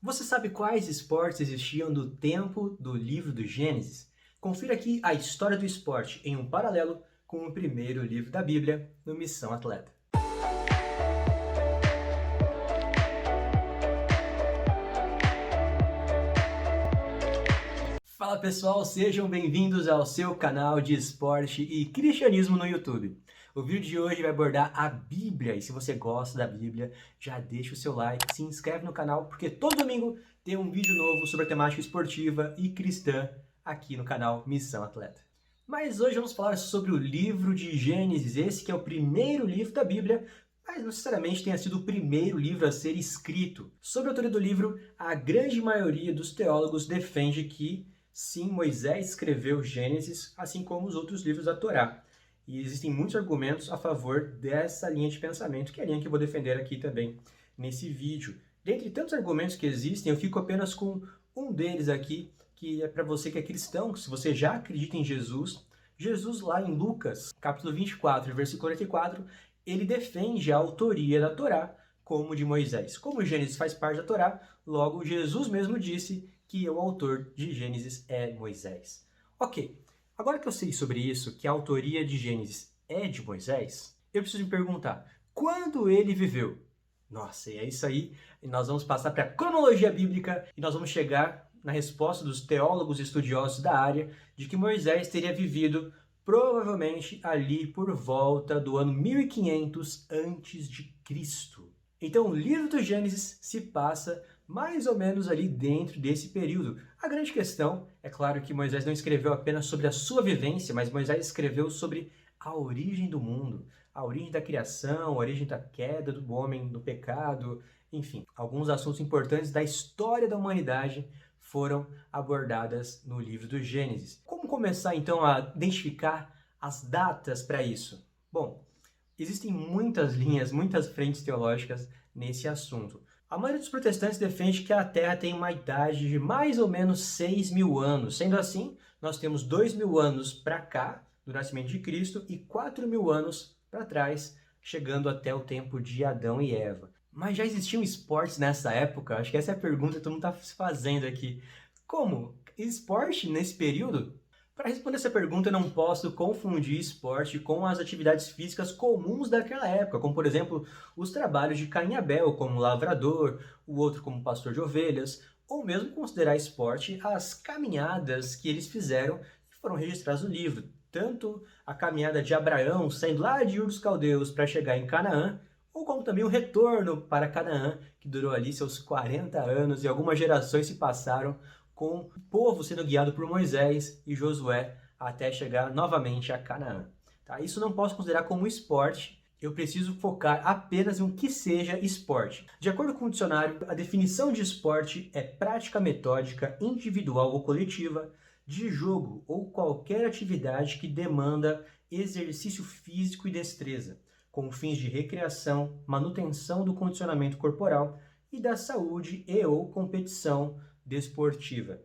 Você sabe quais esportes existiam no tempo do livro do Gênesis? Confira aqui a história do esporte em um paralelo com o primeiro livro da Bíblia, no Missão Atleta. Fala pessoal, sejam bem-vindos ao seu canal de esporte e cristianismo no YouTube. O vídeo de hoje vai abordar a Bíblia e se você gosta da Bíblia, já deixa o seu like, se inscreve no canal porque todo domingo tem um vídeo novo sobre a temática esportiva e cristã aqui no canal Missão Atleta. Mas hoje vamos falar sobre o livro de Gênesis, esse que é o primeiro livro da Bíblia, mas não necessariamente tenha sido o primeiro livro a ser escrito. Sobre a autoria do livro, a grande maioria dos teólogos defende que sim, Moisés escreveu Gênesis, assim como os outros livros da Torá. E existem muitos argumentos a favor dessa linha de pensamento, que é a linha que eu vou defender aqui também nesse vídeo. Dentre tantos argumentos que existem, eu fico apenas com um deles aqui, que é para você que é cristão, se você já acredita em Jesus. Jesus lá em Lucas, capítulo 24, versículo 44, ele defende a autoria da Torá como de Moisés. Como Gênesis faz parte da Torá, logo Jesus mesmo disse que o autor de Gênesis é Moisés. Ok, agora que eu sei sobre isso, que a autoria de Gênesis é de Moisés, eu preciso me perguntar, quando ele viveu? Nossa, e é isso aí, e nós vamos passar para a cronologia bíblica e nós vamos chegar na resposta dos teólogos e estudiosos da área de que Moisés teria vivido provavelmente ali por volta do ano 1500 a.C. Então, o livro do Gênesis se passa mais ou menos ali dentro desse período. A grande questão é claro que Moisés não escreveu apenas sobre a sua vivência, mas Moisés escreveu sobre a origem do mundo, a origem da criação, a origem da queda do homem, do pecado, enfim, alguns assuntos importantes da história da humanidade foram abordadas no livro do Gênesis. Como começar então a identificar as datas para isso? Bom, existem muitas linhas, muitas frentes teológicas nesse assunto. A maioria dos protestantes defende que a Terra tem uma idade de mais ou menos 6.000 anos. Sendo assim, nós temos 2.000 anos para cá, do nascimento de Cristo, e 4.000 anos para trás, chegando até o tempo de Adão e Eva. Mas já existiam esportes nessa época? Acho que essa é a pergunta que todo mundo está se fazendo aqui. Como? Esporte nesse período? Para responder essa pergunta, eu não posso confundir esporte com as atividades físicas comuns daquela época, como, por exemplo, os trabalhos de Caim e Abel, como lavrador, o outro como pastor de ovelhas, ou mesmo considerar esporte as caminhadas que eles fizeram que foram registradas no livro. Tanto a caminhada de Abraão, saindo lá de Ur dos Caldeus para chegar em Canaã, ou como também o retorno para Canaã, que durou ali seus 40 anos e algumas gerações se passaram com o povo sendo guiado por Moisés e Josué até chegar novamente a Canaã. Tá? Isso não posso considerar como esporte, eu preciso focar apenas em o que seja esporte. De acordo com o dicionário, a definição de esporte é prática metódica, individual ou coletiva, de jogo ou qualquer atividade que demanda exercício físico e destreza, com fins de recreação, manutenção do condicionamento corporal e da saúde e ou competição desportiva.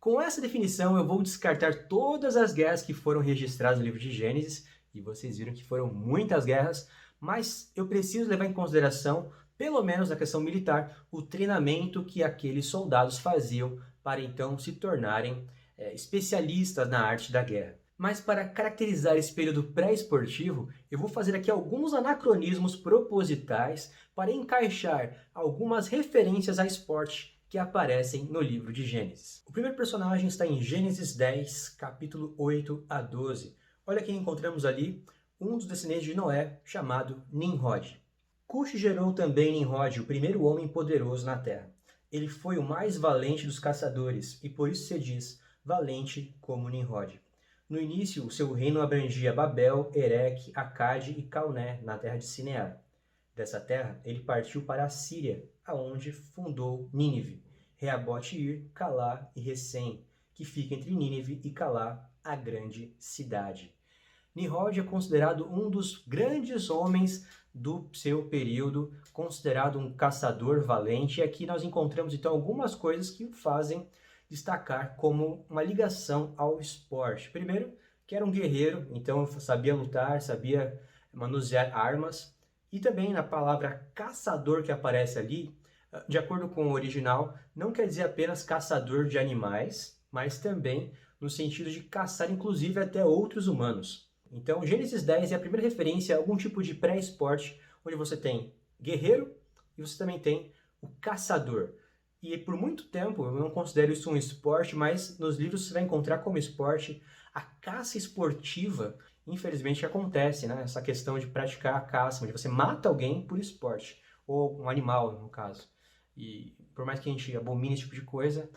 Com essa definição, eu vou descartar todas as guerras que foram registradas no livro de Gênesis, e vocês viram que foram muitas guerras, mas eu preciso levar em consideração, pelo menos na questão militar, o treinamento que aqueles soldados faziam para então se tornarem especialistas na arte da guerra. Mas para caracterizar esse período pré-esportivo, eu vou fazer aqui alguns anacronismos propositais para encaixar algumas referências a esporte que aparecem no livro de Gênesis. O primeiro personagem está em Gênesis 10, capítulo 8 a 12. Olha quem encontramos ali, um dos descendentes de Noé, chamado Nimrod. Cush gerou também Nimrod, o primeiro homem poderoso na terra. Ele foi o mais valente dos caçadores, e por isso se diz valente como Nimrod. No início, o seu reino abrangia Babel, Ereque, Acade e Calné, na terra de Sinear. Dessa terra, ele partiu para a Síria, aonde fundou Nínive, Reabote-ir, Calá e Recém, que fica entre Nínive e Calá, a grande cidade. Nimrod é considerado um dos grandes homens do seu período, considerado um caçador valente, e aqui nós encontramos então algumas coisas que o fazem destacar como uma ligação ao esporte. Primeiro, que era um guerreiro, então sabia lutar, sabia manusear armas, e também na palavra caçador que aparece ali, de acordo com o original, não quer dizer apenas caçador de animais, mas também no sentido de caçar inclusive até outros humanos. Então, Gênesis 10 é a primeira referência a algum tipo de pré-esporte, onde você tem guerreiro e você também tem o caçador. E por muito tempo eu não considero isso um esporte, mas nos livros você vai encontrar como esporte a caça esportiva. Infelizmente acontece, né? Essa questão de praticar a caça, onde você mata alguém por esporte, ou um animal, no caso. E por mais que a gente abomine esse tipo de coisa,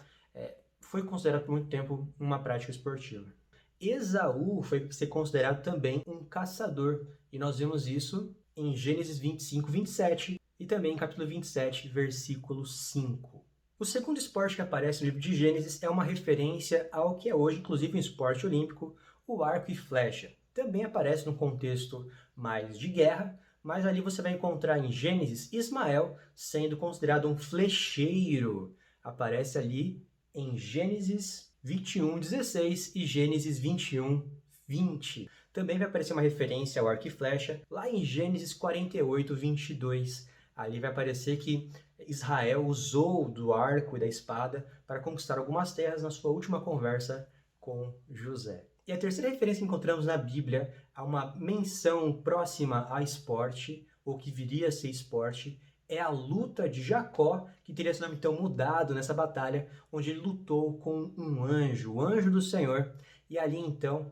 foi considerado por muito tempo uma prática esportiva. Esaú foi ser considerado também um caçador, e nós vemos isso em Gênesis 25, 27 e também em capítulo 27, versículo 5. O segundo esporte que aparece no livro de Gênesis é uma referência ao que é hoje, inclusive, um esporte olímpico, o arco e flecha. Também aparece num contexto mais de guerra, mas ali você vai encontrar em Gênesis Ismael sendo considerado um flecheiro. Aparece ali em Gênesis 21, 16 e Gênesis 21, 20. Também vai aparecer uma referência ao arco e flecha lá em Gênesis 48, 22. Ali vai aparecer que Israel usou do arco e da espada para conquistar algumas terras na sua última conversa com José. E a terceira referência que encontramos na Bíblia a uma menção próxima a esporte, ou que viria a ser esporte, é a luta de Jacó, que teria seu nome então mudado nessa batalha, onde ele lutou com um anjo, o anjo do Senhor, e ali então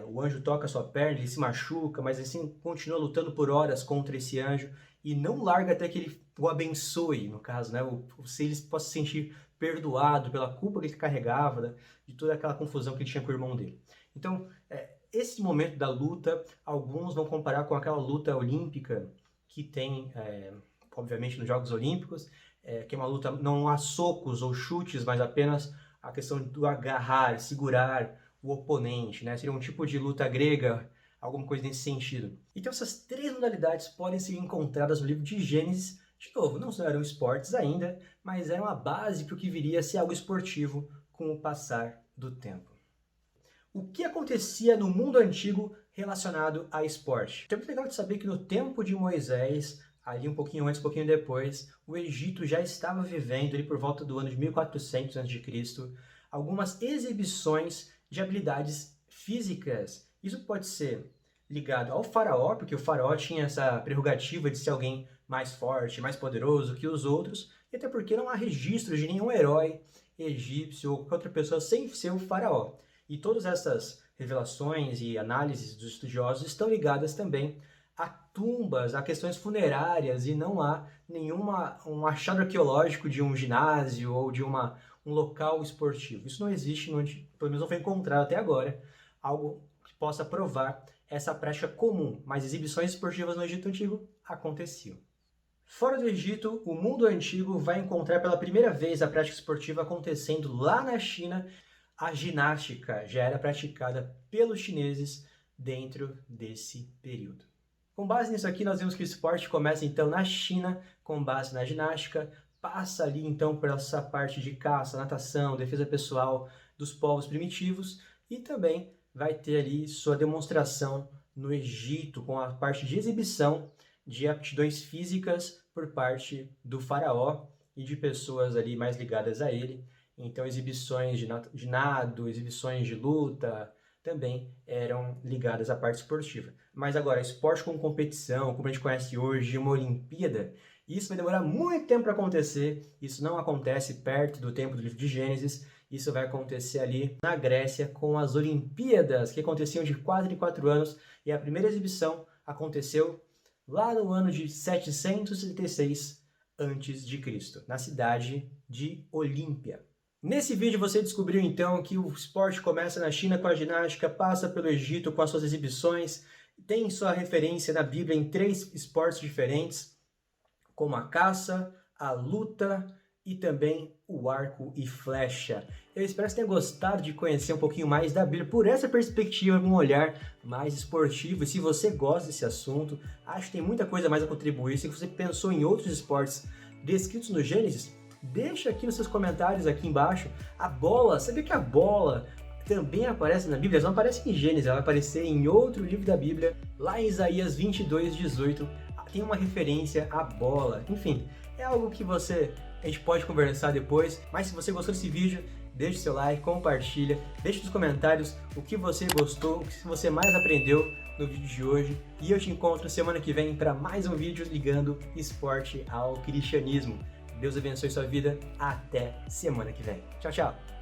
o anjo toca a sua perna, ele se machuca, mas assim continua lutando por horas contra esse anjo, e não larga até que ele o abençoe, no caso, né? Se ele possa se sentir perdoado pela culpa que ele carregava, de toda aquela confusão que ele tinha com o irmão dele. Então, esse momento da luta, alguns vão comparar com aquela luta olímpica que tem, obviamente, nos Jogos Olímpicos, que é uma luta não há socos ou chutes, mas apenas a questão do agarrar, segurar o oponente, né? Seria um tipo de luta grega, alguma coisa nesse sentido. Então essas três modalidades podem ser encontradas no livro de Gênesis. De novo, não eram esportes ainda, mas eram a base para o que viria a ser algo esportivo com o passar do tempo. O que acontecia no mundo antigo relacionado a esporte? Então é muito legal de saber que no tempo de Moisés, ali um pouquinho antes, um pouquinho depois, o Egito já estava vivendo, ali por volta do ano de 1400 a.C., algumas exibições de habilidades físicas. Isso pode ser ligado ao faraó, porque o faraó tinha essa prerrogativa de ser alguém mais forte, mais poderoso que os outros, e até porque não há registros de nenhum herói egípcio ou qualquer outra pessoa sem ser o faraó. E todas essas revelações e análises dos estudiosos estão ligadas também a tumbas, a questões funerárias, e não há um achado arqueológico de um ginásio ou de um local esportivo. Isso não existe, pelo menos não foi encontrado até agora, algo que possa provar essa prática comum, mas exibições esportivas no Egito Antigo aconteciam. Fora do Egito, o mundo antigo vai encontrar pela primeira vez a prática esportiva acontecendo lá na China. A ginástica já era praticada pelos chineses dentro desse período. Com base nisso aqui, nós vemos que o esporte começa então na China, com base na ginástica, passa ali então por essa parte de caça, natação, defesa pessoal dos povos primitivos, e também vai ter ali sua demonstração no Egito, com a parte de exibição de aptidões físicas por parte do faraó e de pessoas ali mais ligadas a ele. Então, exibições de nado, exibições de luta, também eram ligadas à parte esportiva. Mas agora, esporte com competição, como a gente conhece hoje, uma Olimpíada, isso vai demorar muito tempo para acontecer. Isso não acontece perto do tempo do livro de Gênesis. Isso vai acontecer ali na Grécia com as Olimpíadas, que aconteciam de 4 em 4 anos. E a primeira exibição aconteceu lá no ano de 736 a.C., na cidade de Olímpia. Nesse vídeo você descobriu então que o esporte começa na China com a ginástica, passa pelo Egito com as suas exibições, tem sua referência na Bíblia em 3 esportes diferentes, como a caça, a luta e também o arco e flecha. Eu espero que você tenha gostado de conhecer um pouquinho mais da Bíblia por essa perspectiva, um olhar mais esportivo. E se você gosta desse assunto, acho que tem muita coisa mais a contribuir. Se você pensou em outros esportes descritos no Gênesis, deixa aqui nos seus comentários aqui embaixo. A bola, sabia que a bola também aparece na Bíblia? Ela não aparece em Gênesis, ela vai aparecer em outro livro da Bíblia, lá em Isaías 22:18, tem uma referência à bola. Enfim, é algo que a gente pode conversar depois, mas se você gostou desse vídeo, deixe seu like, compartilha, deixe nos comentários o que você gostou, o que você mais aprendeu no vídeo de hoje. E eu te encontro semana que vem para mais um vídeo ligando esporte ao cristianismo. Deus abençoe sua vida. Até semana que vem. Tchau, tchau.